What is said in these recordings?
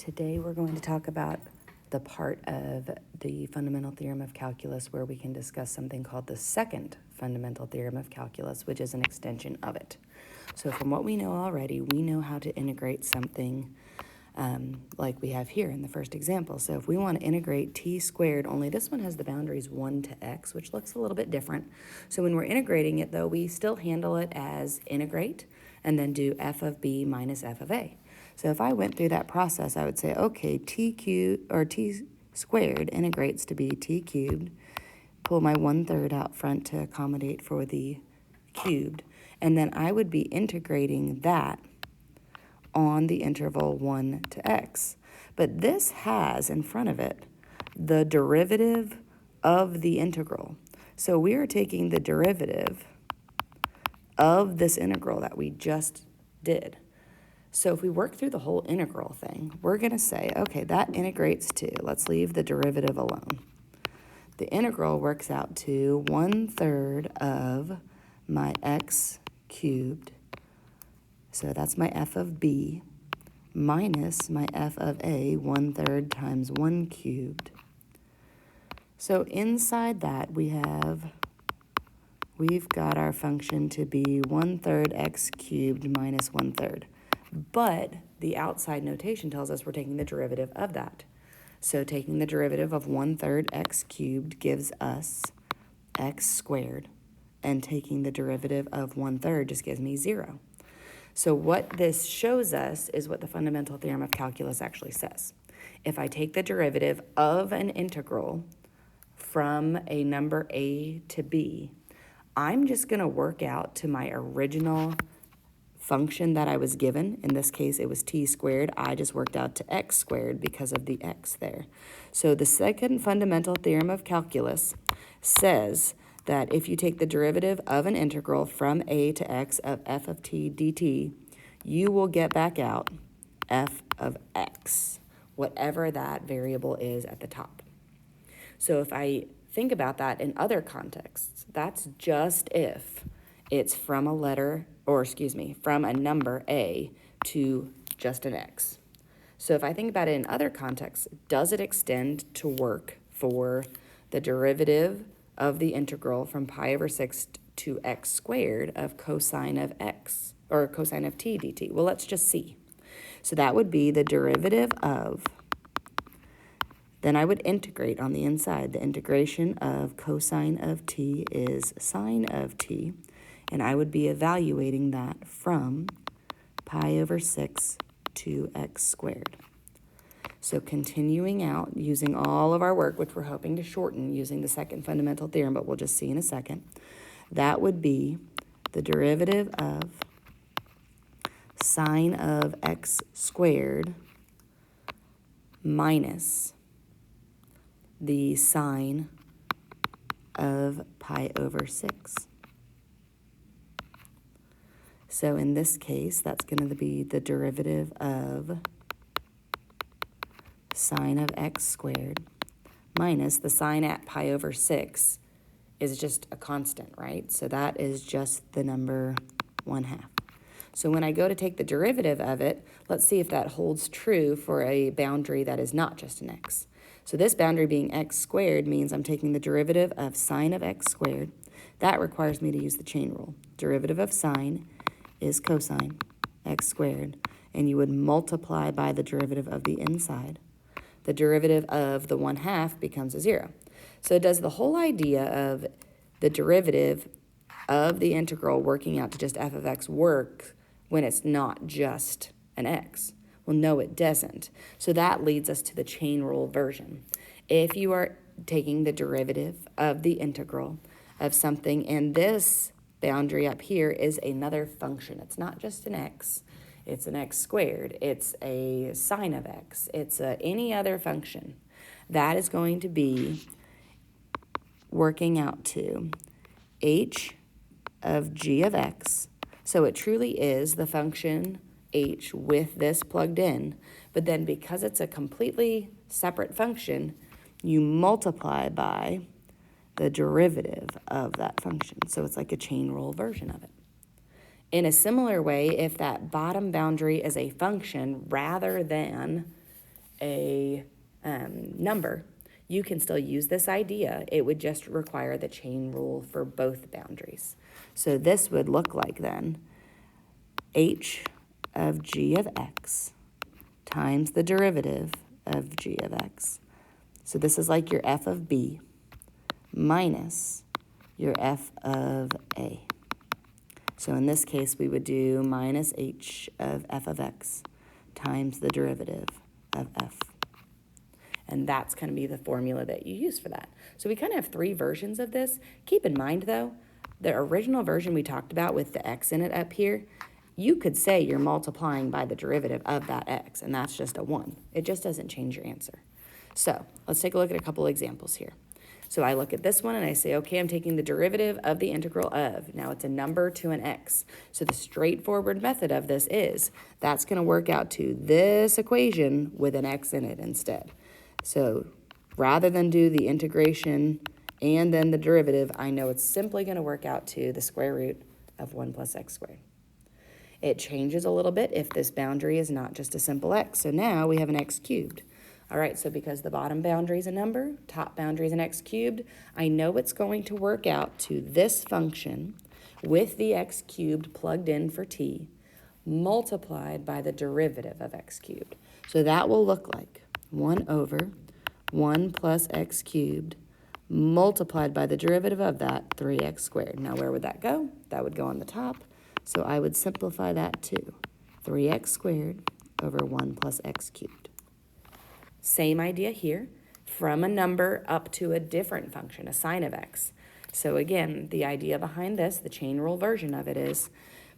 Today we're going to talk about the part of the fundamental theorem of calculus where we can discuss something called the second fundamental theorem of calculus, which is an extension of it. So from what we know already, we know how to integrate something like we have here in the first example. So if we want to integrate t squared, only this one has the boundaries 1 to x, which looks a little bit different. So when we're integrating it, though, we still handle it as integrate and then do f of b minus f of a. So if I went through that process, I would say, okay, t squared integrates to be t cubed, pull my 1/3 out front to accommodate for the cubed, and then I would be integrating that on the interval 1 to x. But this has in front of it the derivative of the integral. So we are taking the derivative of this integral that we just did. So if we work through the whole integral thing, we're going to say, okay, that integrates to, let's leave the derivative alone. The integral works out to 1/3 of my x cubed, so that's my f of b, minus my f of a, 1/3 times 1 cubed. So inside that we've got our function to be 1/3 x cubed minus 1/3. But the outside notation tells us we're taking the derivative of that. So taking the derivative of 1/3 x cubed gives us x squared, and taking the derivative of 1/3 just gives me 0. So what this shows us is what the fundamental theorem of calculus actually says. If I take the derivative of an integral from a number a to b, I'm just going to work out to my original function that I was given. In this case, it was t squared. I just worked out to x squared because of the x there. So the second fundamental theorem of calculus says that if you take the derivative of an integral from a to x of f of t dt, you will get back out f of x, whatever that variable is at the top. So if I think about that in other contexts, that's just if it's from a number a to just an x. So if I think about it in other contexts, does it extend to work for the derivative of the integral from pi over 6 to x squared of cosine of x, or cosine of t dt? Well, let's just see. So that would be the derivative of, then I would integrate on the inside. The integration of cosine of t is sine of t, and I would be evaluating that from pi over 6 to x squared. So continuing out, using all of our work, which we're hoping to shorten using the second fundamental theorem, but we'll just see in a second, that would be the derivative of sine of x squared minus the sine of pi over 6. So in this case, that's going to be the derivative of sine of x squared minus the sine at pi over 6 is just a constant, right? So that is just the number 1/2. So when I go to take the derivative of it, let's see if that holds true for a boundary that is not just an x. So this boundary being x squared means I'm taking the derivative of sine of x squared. That requires me to use the chain rule. Derivative of sine is cosine x squared, and you would multiply by the derivative of the inside. The derivative of the 1/2 becomes a 0. So does the whole idea of the derivative of the integral working out to just f of x work when it's not just an x? Well, no, it doesn't. So that leads us to the chain rule version. If you are taking the derivative of the integral of something, and this boundary up here is another function. It's not just an x. It's an x squared. It's a sine of x. It's any other function. That is going to be working out to h of g of x. So it truly is the function h with this plugged in, but then because it's a completely separate function, you multiply by the derivative of that function. So it's like a chain rule version of it. In a similar way, if that bottom boundary is a function rather than a number, you can still use this idea. It would just require the chain rule for both boundaries. So this would look like then h of g of x times the derivative of g of x. So this is like your f of b minus your f of a. So in this case, we would do minus h of f of x times the derivative of f. And that's going to be the formula that you use for that. So we kind of have three versions of this. Keep in mind, though, the original version we talked about with the x in it up here, you could say you're multiplying by the derivative of that x, and that's just a 1. It just doesn't change your answer. So let's take a look at a couple examples here. So I look at this one and I say, okay, I'm taking the derivative of the integral of. Now it's a number to an x. So the straightforward method of this is that's going to work out to this equation with an x in it instead. So rather than do the integration and then the derivative, I know it's simply going to work out to the square root of 1 plus x squared. It changes a little bit if this boundary is not just a simple x. So now we have an x cubed. All right, so because the bottom boundary is a number, top boundary is an x cubed, I know it's going to work out to this function with the x cubed plugged in for t multiplied by the derivative of x cubed. So that will look like 1 over 1 plus x cubed multiplied by the derivative of that, 3x squared. Now where would that go? That would go on the top. So I would simplify that to 3x squared over 1 plus x cubed. Same idea here, from a number up to a different function, a sine of x. So again, the idea behind this, the chain rule version of it is,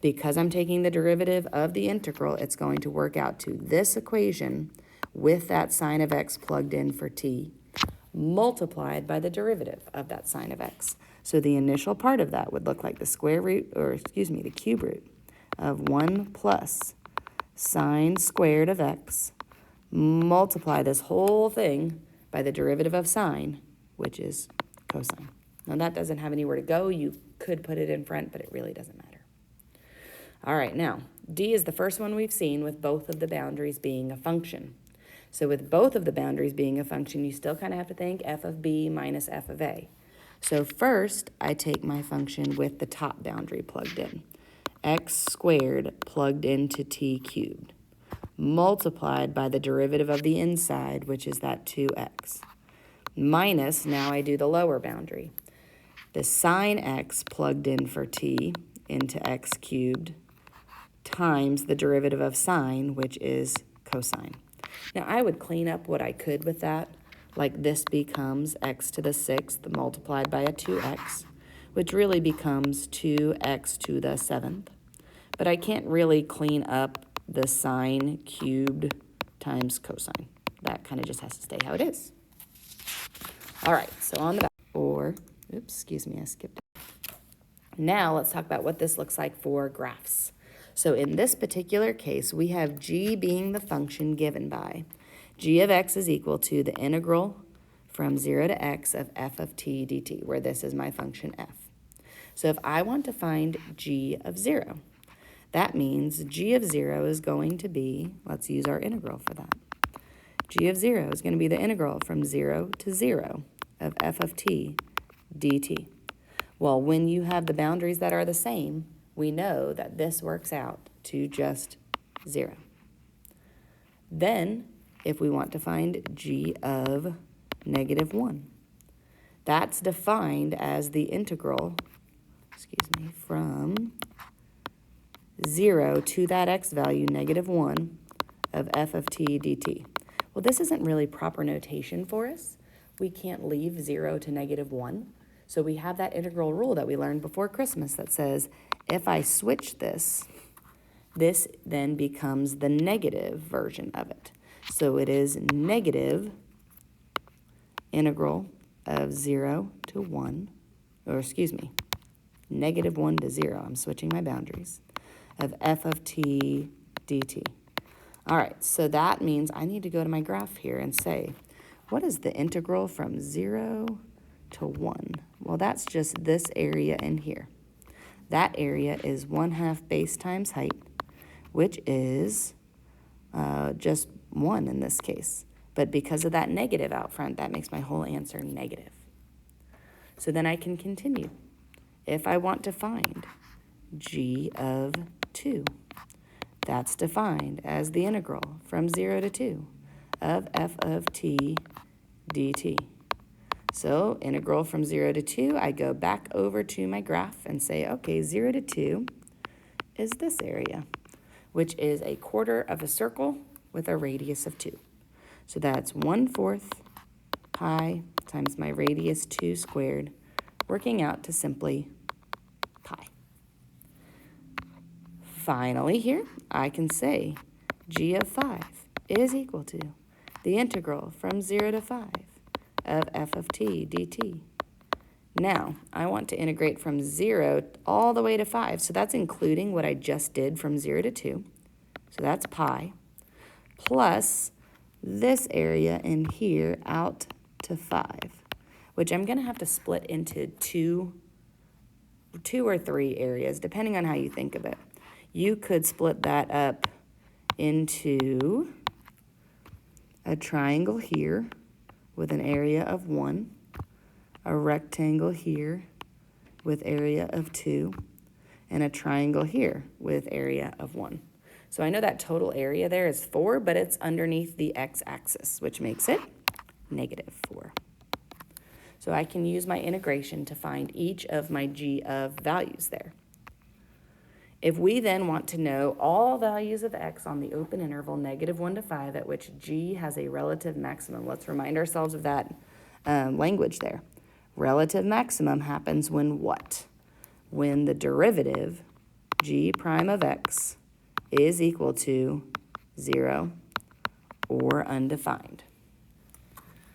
because I'm taking the derivative of the integral, it's going to work out to this equation with that sine of x plugged in for t, multiplied by the derivative of that sine of x. So the initial part of that would look like the square root, the cube root of 1 plus sine squared of x, multiply this whole thing by the derivative of sine, which is cosine. Now that doesn't have anywhere to go. You could put it in front, but it really doesn't matter. All right, now D is the first one we've seen with both of the boundaries being a function. So with both of the boundaries being a function, you still kind of have to think f of b minus f of a. So first, I take my function with the top boundary plugged in. X squared plugged into t cubed, multiplied by the derivative of the inside, which is that 2x, minus, now I do the lower boundary, the sine x plugged in for t into x cubed times the derivative of sine, which is cosine. Now I would clean up what I could with that, like this becomes x to the 6th multiplied by a 2x, which really becomes 2x to the 7th. But I can't really clean up the sine cubed times cosine. That kind of just has to stay how it is. All right, so on the back, I skipped it. Now let's talk about what this looks like for graphs. So in this particular case, we have g being the function given by g of x is equal to the integral from 0 to x of f of t dt, where this is my function f. So if I want to find g of 0, that means g of 0 is going to be, let's use our integral for that. G of 0 is going to be the integral from 0 to 0 of f of t dt. Well, when you have the boundaries that are the same, we know that this works out to just 0. Then, if we want to find g of -1, that's defined as the integral, from 0 to that x value, -1, of f of t dt. Well, this isn't really proper notation for us. We can't leave 0 to -1. So we have that integral rule that we learned before Christmas that says, if I switch this then becomes the negative version of it. So it is negative integral of 0 to 1, -1 to 0. I'm switching my boundaries. Of f of t dt. All right, so that means I need to go to my graph here and say, what is the integral from 0 to 1? Well, that's just this area in here. That area is 1/2 base times height, which is just 1 in this case. But because of that negative out front, that makes my whole answer negative. So then I can continue. If I want to find g of 2, that's defined as the integral from 0 to 2 of f of t dt. So integral from 0 to 2, I go back over to my graph and say, okay, 0 to 2 is this area, which is a quarter of a circle with a radius of 2. So that's 1/4 pi times my radius 2 squared, working out to simply pi. Finally here, I can say g of 5 is equal to the integral from 0 to 5 of f of t dt. Now, I want to integrate from 0 all the way to 5, so that's including what I just did from 0 to 2. So that's pi, plus this area in here out to 5, which I'm going to have to split into two or three areas, depending on how you think of it. You could split that up into a triangle here with an area of 1, a rectangle here with area of 2, and a triangle here with area of 1. So I know that total area there is 4, but it's underneath the x-axis, which makes it -4. So I can use my integration to find each of my g of values there. If we then want to know all values of x on the open interval -1 to 5 at which g has a relative maximum, let's remind ourselves of that language there. Relative maximum happens when what? When the derivative g prime of x is equal to 0 or undefined.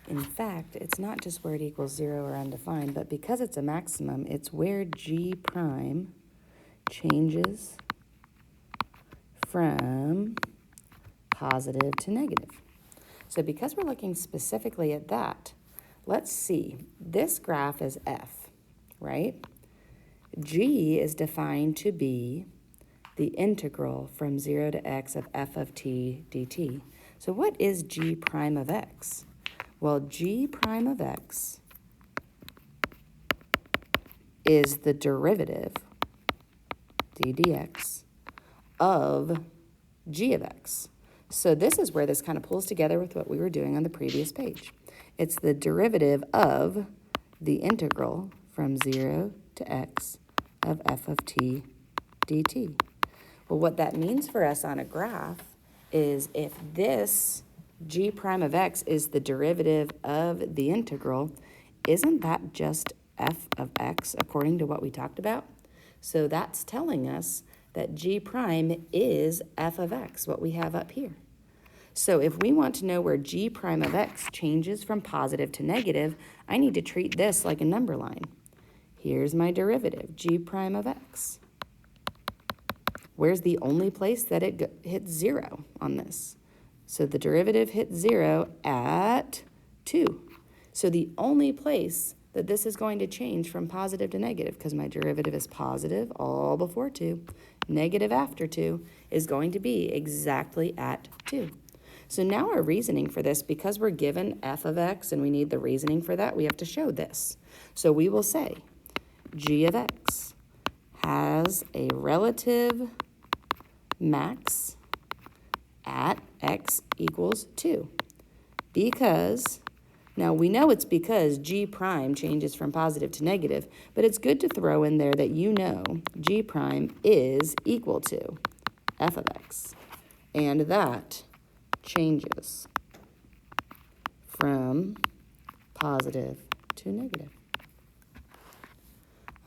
In fact, it's not just where it equals 0 or undefined, but because it's a maximum, it's where g prime changes from positive to negative. So because we're looking specifically at that, let's see. This graph is f, right? G is defined to be the integral from 0 to x of f of t dt. So what is g prime of x? Well, g prime of x is the derivative, d dx, of g of x. So this is where this kind of pulls together with what we were doing on the previous page. It's the derivative of the integral from 0 to x of f of t dt. Well, what that means for us on a graph is if this g prime of x is the derivative of the integral, isn't that just f of x according to what we talked about? So that's telling us that g prime is f of x, what we have up here. So if we want to know where g prime of x changes from positive to negative, I need to treat this like a number line. Here's my derivative, g prime of x. Where's the only place that it hits 0 on this? So the derivative hits 0 at 2. So the only place that this is going to change from positive to negative, because my derivative is positive all before 2, negative after 2, is going to be exactly at 2. So now our reasoning for this, because we're given f of x and we need the reasoning for that, we have to show this. So we will say g of x has a relative max at x equals 2. Because, now we know it's because g prime changes from positive to negative, but it's good to throw in there that you know g prime is equal to f of x. And that changes from positive to negative.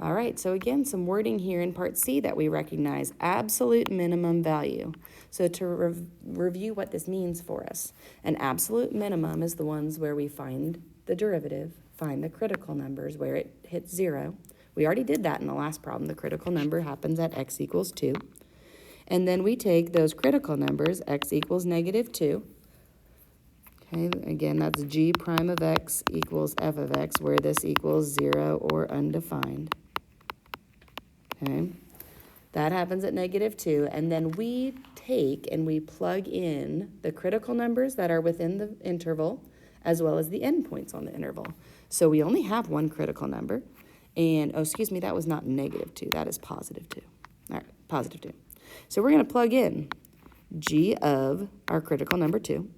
All right, so again, some wording here in part C that we recognize, absolute minimum value. So to review what this means for us, an absolute minimum is the ones where we find the derivative, find the critical numbers where it hits 0. We already did that in the last problem. The critical number happens at x equals 2. And then we take those critical numbers, x equals -2. Okay, again, that's g prime of x equals f of x, where this equals 0 or undefined. Okay, that happens at -2, and then we take and we plug in the critical numbers that are within the interval as well as the endpoints on the interval. So we only have one critical number. And, oh, excuse me, that was not -2. That is +2. All right, +2. So we're going to plug in g of our critical number 2.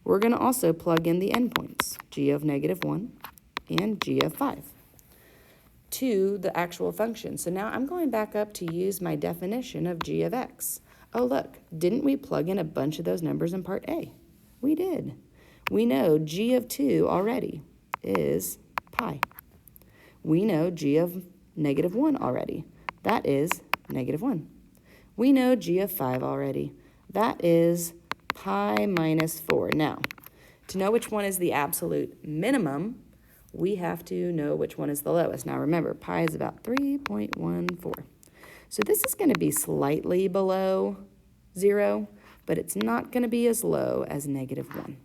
We're going to also plug in the endpoints, g of -1 and g of 5, to the actual function. So now I'm going back up to use my definition of g of x. Oh, look, didn't we plug in a bunch of those numbers in part A? We did. We know g of 2 already is pi. We know g of -1 already. That is -1. We know g of 5 already. That is pi minus 4. Now, to know which one is the absolute minimum, we have to know which one is the lowest. Now remember, pi is about 3.14. So this is going to be slightly below 0, but it's not going to be as low as -1.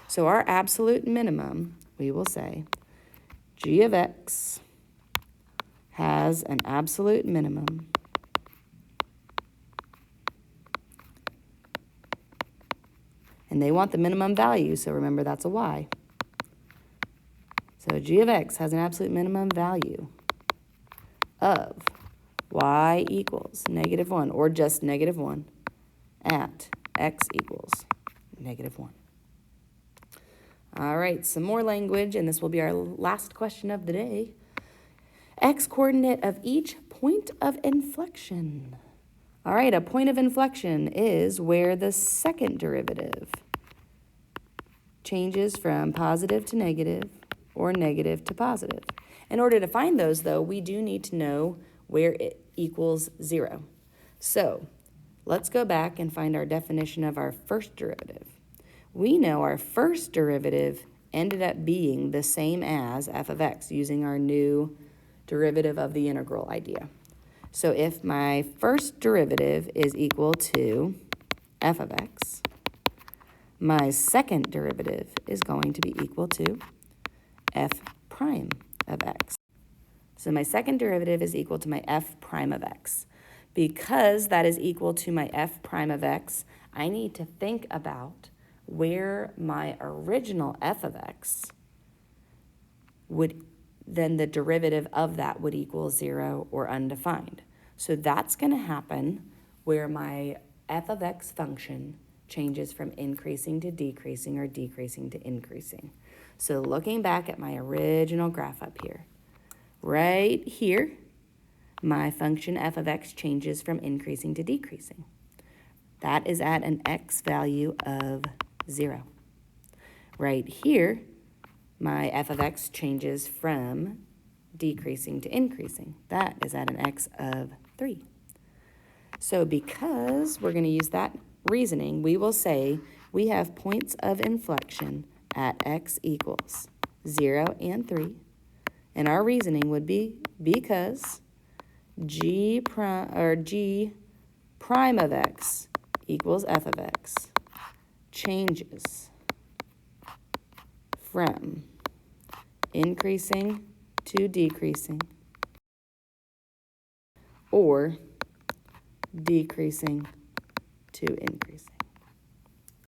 So our absolute minimum, we will say, g of x has an absolute minimum and they want the minimum value, so remember that's a y. So g of x has an absolute minimum value of y equals -1, or just -1, at x equals -1. All right, some more language, and this will be our last question of the day. X coordinate of each point of inflection. All right, a point of inflection is where the second derivative changes from positive to negative or negative to positive. In order to find those, though, we do need to know where it equals 0. So let's go back and find our definition of our first derivative. We know our first derivative ended up being the same as f of x using our new derivative of the integral idea. So if my first derivative is equal to f of x, my second derivative is going to be equal to f prime of x. So my second derivative is equal to my f prime of x. Because that is equal to my f prime of x, I need to think about where my original f of x would, then the derivative of that would equal 0 or undefined. So that's going to happen where my f of x function changes from increasing to decreasing or decreasing to increasing. So looking back at my original graph up here, right here, my function f of x changes from increasing to decreasing. That is at an x value of 0. Right here, my f of x changes from decreasing to increasing. That is at an x of 3. So because we're going to use that reasoning, we will say we have points of inflection at x equals 0 and 3. And our reasoning would be because g prime of x equals f of x changes from increasing to decreasing or decreasing to increasing.